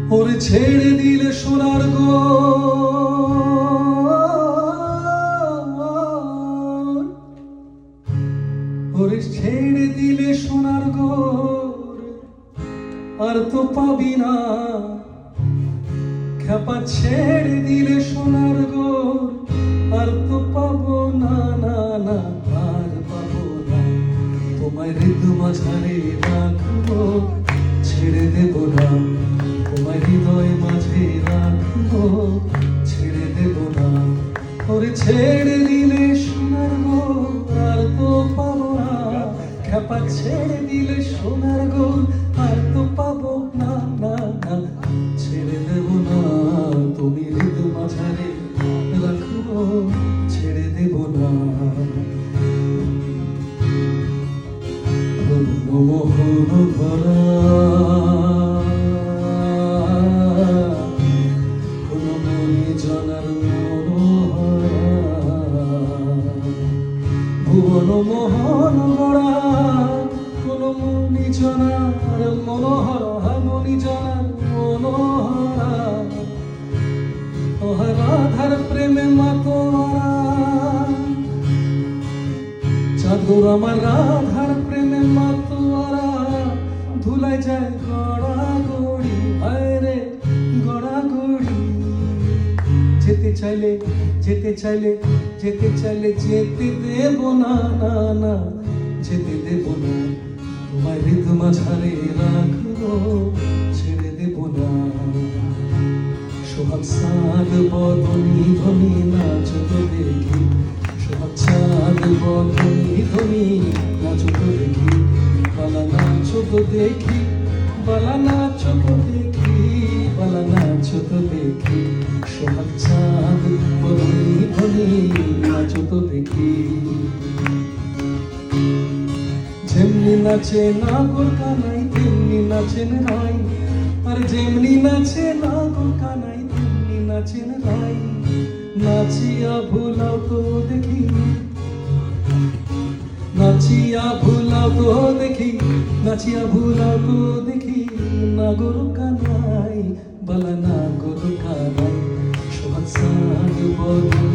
ওরে ছেড়ে দিলে সোনার গো ওরে ছেড়ে দিলে সোনার গো আর তো পাবি না খেপা ছেড়ে দিলে সোনার গো আর তো পাবো না না না আর পাবো না তোমায় হৃদয় মাঝারে রাখবো ছেড়ে দেব না তোমায় হৃদয় মাঝে রাখবো ছেড়ে দেব না ওরে ছেড়ে দিলে সোনার গো আর তো পাবো না খেপা ছেড়ে দিলে সোনার গো আর তো পাবো না না না ছেড়ে দেব না তুমি হৃদয় মাঝারে রাখবো ছেড়ে দেব না মোহন ভরা কোন মনি জানার ভুবন মোহন গড়া কোন মনি জানার মনোহর মনি জানার মনোহরা রাধার প্রেমে মাতোয়ারা চাদর আমার রাধার প্রেমে মাতোয়ারা ধুলাই যায় গড়াগড়ি আরে গড়াগড়ি যেতে চাইলে যেতে চাইলে যেতে চাইলে যেতে দেব না না না যেতে দেব না তোমায় হৃদয় মাঝারে রাখবো ছেড়ে দেব না সোহাগ সাদ বদনি ধনি নাচতে দেখি সোহাগ সাদ বদনি ধনি নাচতে দেখি বালা নাচতে দেখি বালা নাচতে দেখি বালা নাচতে দেখি সোহাগ সাদ বদনি ধনি নাচতে দেখি যেমনি নাচে নাগর কানাই তেমনি নাচেন রাই আর যেমনি নাচে নাগর কানাই তেমনি নাচেন রাই নাচিয়া ভুলাও তো দেখি নাচিয়া ভুলাও তো দেখি নাচিয়া ভুলাও তো দেখি নাগর কানাই বালা নাগর কানাই সোহাগ সাদ বদনি